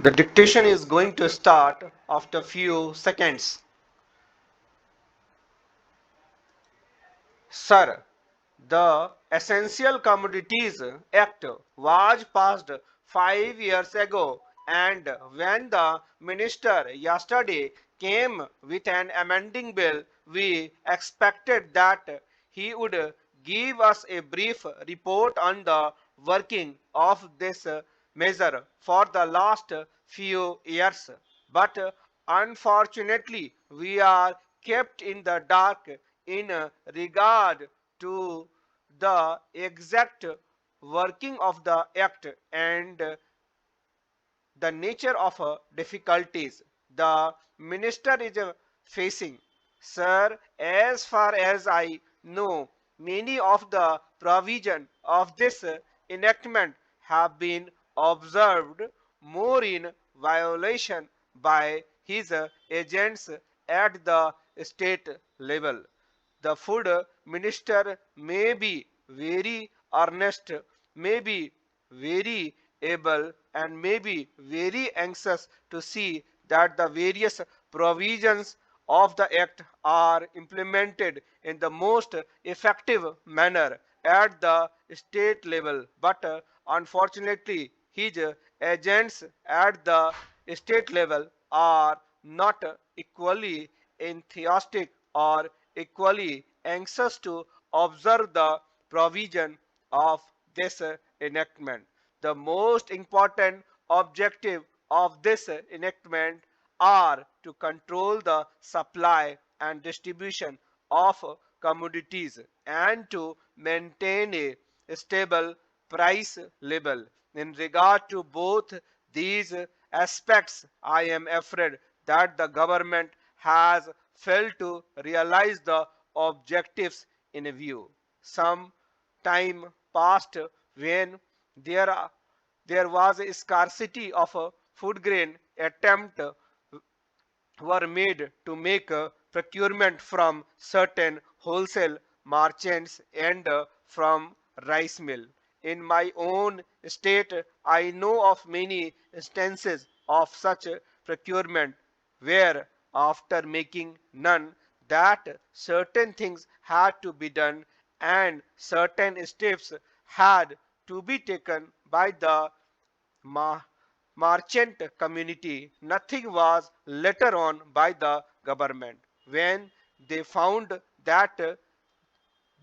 The dictation is going to start after few seconds. Sir, the Essential Commodities Act was passed 5 years ago, and when the minister yesterday came with an amending bill, we expected that he would give us a brief report on the working of this measure for the last few years. But unfortunately, we are kept in the dark in regard to the exact working of the act and the nature of difficulties the minister is facing. Sir, as far as I know, many of the provision of this enactment have been observed more in violation by his agents at the state level. The food minister may be very earnest, may be very able, and may be very anxious to see that the various provisions of the act are implemented in the most effective manner at the state level, but unfortunately his agents at the state level are not equally enthusiastic or equally anxious to observe the provision of this enactment. The most important objective of this enactment are to control the supply and distribution of commodities and to maintain a stable price level. In regard to both these aspects, I am afraid that the government has failed to realize the objectives in view. Some time passed when there there was a scarcity of food grain. Attempt were made to make procurement from certain wholesale merchants and from rice mill. In my own state, I know of many instances of such procurement where, after making none, that certain things had to be done and certain steps had to be taken by the ma- merchant community. Nothing was later on by the government when they found that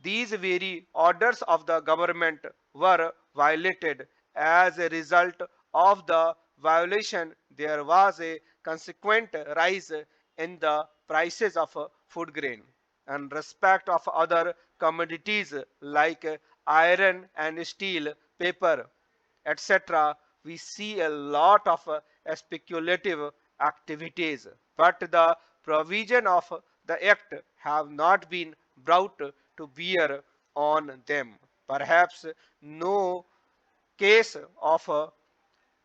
these very orders of the government were violated. As a result of the violation, there was a consequent rise in the prices of food grain and respect of other commodities like iron and steel, paper, etc. We see a lot of speculative activities, but the provision of the act have not been brought to bear on them. Perhaps no case of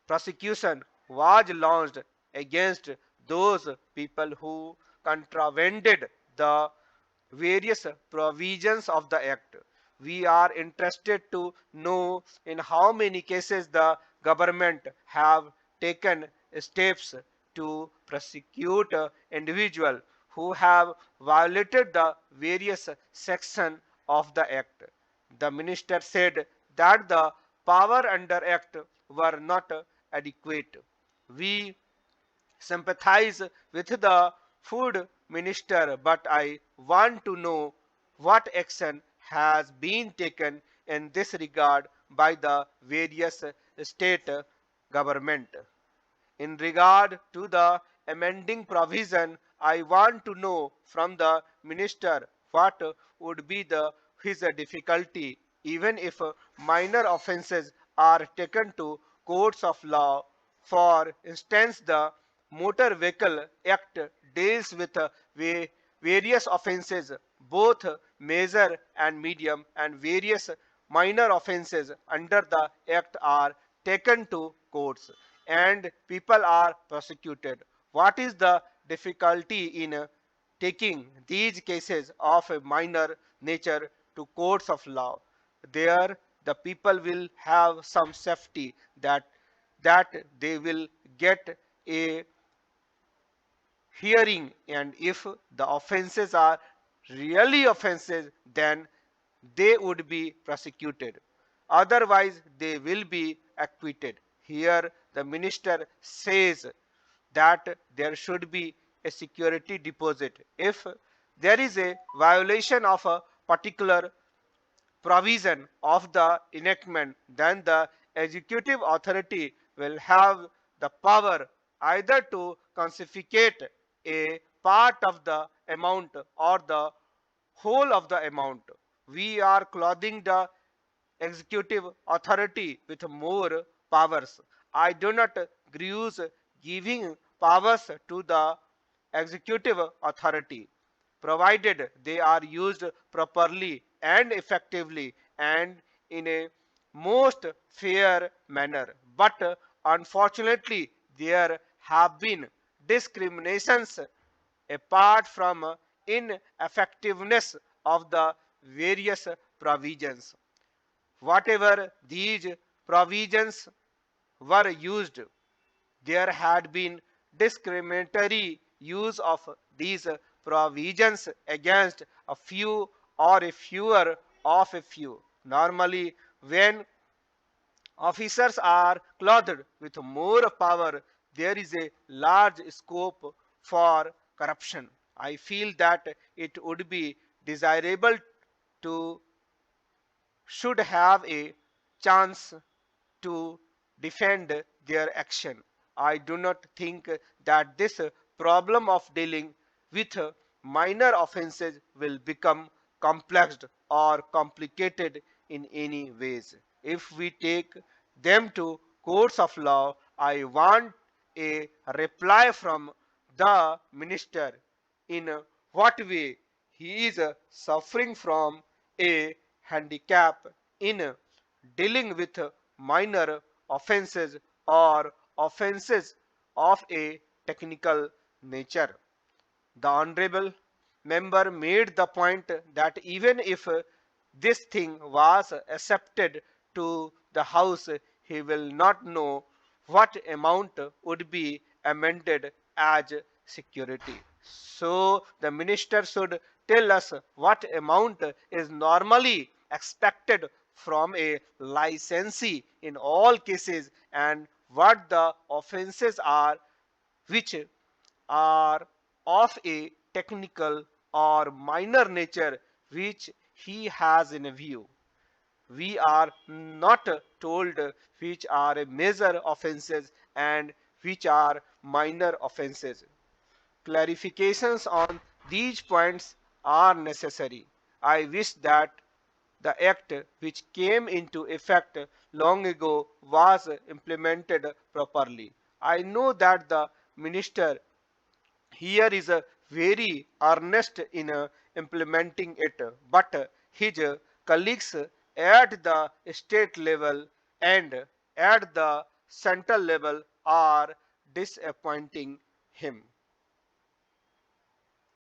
prosecution was launched against those people who contravened the various provisions of the act. We are interested to know in how many cases the government have taken steps to prosecute individuals who have violated the various sections of the act. The minister said that the power under act were not adequate. We sympathize with the food minister, but I want to know what action has been taken in this regard by the various state government. In regard to the amending provision, I want to know from the minister what would be his difficulty, even if minor offences are taken to courts of law. For instance, the Motor Vehicle Act deals with various offences, both major and medium, and various minor offences under the act are taken to courts and people are prosecuted. What is the difficulty in taking these cases of a minor nature to courts of law? There, the people will have some safety that they will get a hearing, and if the offenses are really offenses, then they would be prosecuted. Otherwise, they will be acquitted. Here, the minister says that there should be a security deposit. If there is a violation of a particular provision of the enactment, then the executive authority will have the power either to confiscate a part of the amount or the whole of the amount. We are clothing the executive authority with more powers. I do not use giving powers to the executive authority, provided they are used properly and effectively and in a most fair manner. But unfortunately, there have been discriminations apart from ineffectiveness of the various provisions. Whatever these provisions were used, there had been discriminatory use of these provisions against a few or a fewer of a few. Normally, when officers are clothed with more power, there is a large scope for corruption. I feel that it would be desirable to should have a chance to defend their action. I do not think that this problem of dealing with minor offenses will become complex or complicated in any ways. If we take them to courts of law, I want a reply from the minister in what way he is suffering from a handicap in dealing with minor offenses or offenses of a technical nature. The honorable member made the point that even if this thing was accepted to the house, he will not know what amount would be amended as security. So the minister should tell us what amount is normally expected from a licensee in all cases and what the offenses are which are of a technical or minor nature which he has in view. We are not told which are major offenses and which are minor offenses. Clarifications on these points are necessary. I wish that the act which came into effect long ago was implemented properly. I know that the minister here is a very earnest in implementing it, but his colleagues at the state level and at the central level are disappointing him.